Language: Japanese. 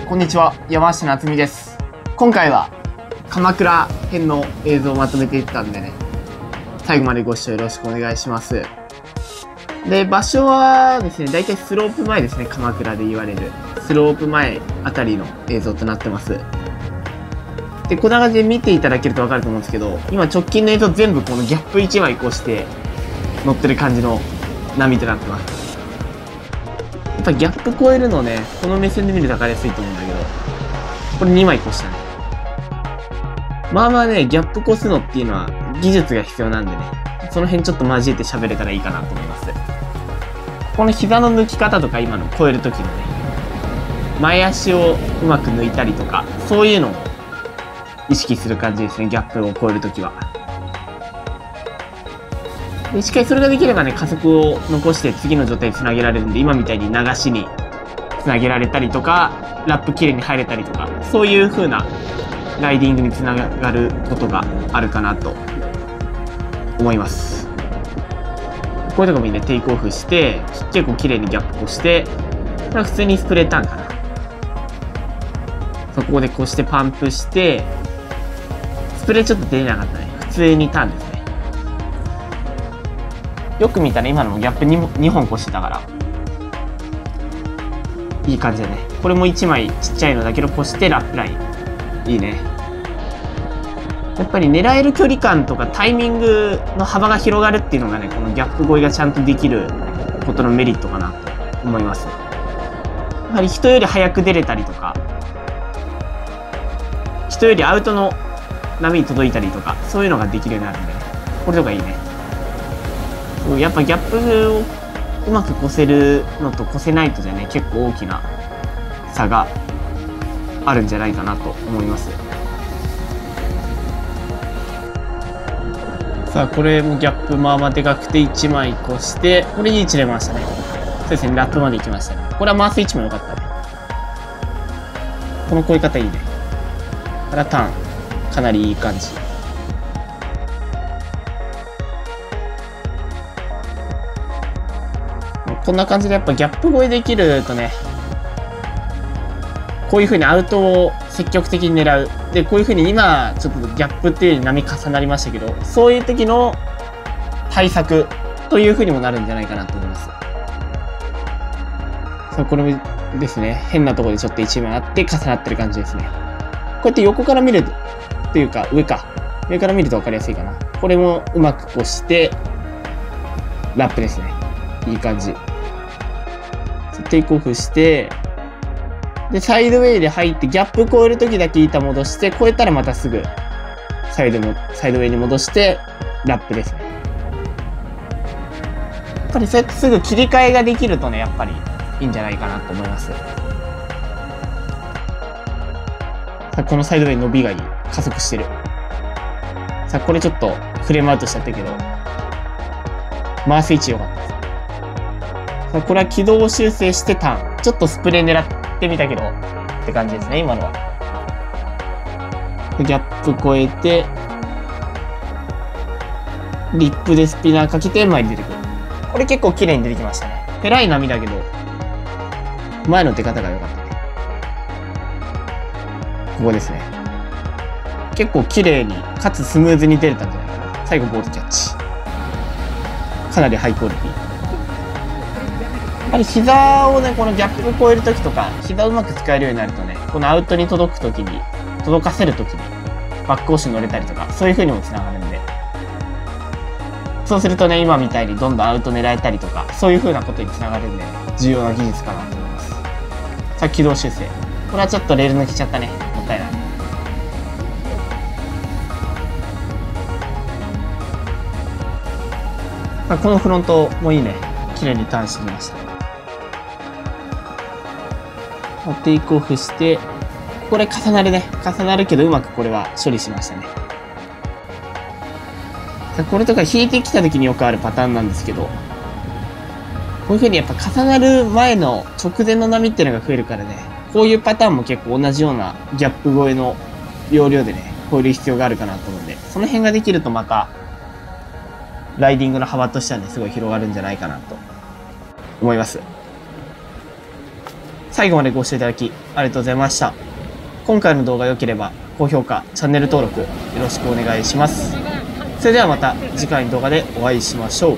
こんにちは、山下夏美です。今回は鎌倉編の映像をまとめていったんでね、最後までご視聴よろしくお願いします。で、場所はですね、だいたいスロープ前ですね、鎌倉で言われる。スロープ前あたりの映像となってます。で、こんな感じで見ていただけるとわかると思うんですけど、今直近の映像全部このギャップ1枚越して乗ってる感じの波となってます。やっぱギャップ超えるのね、この目線で見ると分かりやすいと思うんだけど、これ2枚越したね。まあまあね、ギャップ越すのっていうのは技術が必要なんでね、その辺ちょっと交えて喋れたらいいかなと思います。この膝の抜き方とか今の超える時のね、前足をうまく抜いたりとか、そういうのを意識する感じですね、ギャップを超える時は。でしっかりそれができればね、加速を残して次の状態につなげられるんで、今みたいに流しにつなげられたりとか、ラップきれいに入れたりとか、そういう風なライディングにつながることがあるかなと思います。こういうとこもいいね、テイクオフして、結構きれいにギャップをして、これは普通にスプレーターンかな。そこでこうしてパンプして、スプレーちょっと出れなかったね。普通にターンですね。よく見たら今のもギャップ 2本越してたから、いい感じだね。これも1枚ちっちゃいのだけど越してラップライン。いいね。やっぱり狙える距離感とかタイミングの幅が広がるっていうのがね、このギャップ越えがちゃんとできることのメリットかなと思います。やはり人より早く出れたりとか、人よりアウトの波に届いたりとか、そういうのができるようになるんでね。これとかいいね。やっぱギャップをうまく越せるのと越せないとじゃね、結構大きな差があるんじゃないかなと思います。さあ、これもギャップまあまあでかくて1枚越して、これに1出ましたね。そうですね、ラップまで行きましたね。これは回す位置も良かったね。この越え方いいね。からターン、かなりいい感じ。こんな感じでやっぱギャップ越えできるとね、こういう風にアウトを積極的に狙う。で、こういう風に今、ちょっとギャップっていうより波重なりましたけど、そういう時の対策という風にもなるんじゃないかなと思います。さあ、これですね、変なところでちょっと一枚あって重なってる感じですね。こうやって横から見るっていうか、上から見ると分かりやすいかな。これもうまく越して、ラップですね。いい感じ。テイクオフして、で、サイドウェイで入って、ギャップ超えるときだけ板戻して、超えたらまたすぐ、サイドウェイに戻して、ラップですね。やっぱりそうやってすぐ切り替えができるとね、やっぱりいいんじゃないかなと思います。さあ、このサイドウェイ伸びがいい。加速してる。さあ、これちょっとフレームアウトしちゃったけど、回す位置良かったです。さあ、これは軌道修正してターン。ちょっとスプレー狙ってみたけど、って感じですね、今のは。ギャップ超えて、リップでスピナーかけて前に出てくる。これ結構綺麗に出てきましたね。ペライ波だけど、前の出方が良かったね。ここですね。結構綺麗に、かつスムーズに出れたんじゃないかな。最後ボールキャッチ。かなりハイクオリティ。やっぱり膝をね、このギャップ超えるときとか、膝をうまく使えるようになるとね、このアウトに届くときに、届かせるときに、バック押しに乗れたりとか、そういう風にもつながるんで。そうするとね、今みたいにどんどんアウト狙えたりとか、そういう風なことにつながるんで、ね、重要な技術かなと思います。さあ、軌道修正。これはちょっとレール抜けちゃったね。もったいない。まあ、このフロントもいいね。綺麗にターンしてきました。テイクオフして、これ重なるね。重なるけどうまくこれは処理しましたね。これとか引いてきた時によくあるパターンなんですけど、こういう風にやっぱ重なる前の直前の波っていうのが増えるからね、こういうパターンも結構同じようなギャップ超えの要領でね、超える必要があるかなと思うんで、その辺ができるとまた、ライディングの幅としてはね、すごい広がるんじゃないかなと思います。最後までご視聴いただきありがとうございました。今回の動画が良ければ高評価、チャンネル登録よろしくお願いします。それではまた次回の動画でお会いしましょう。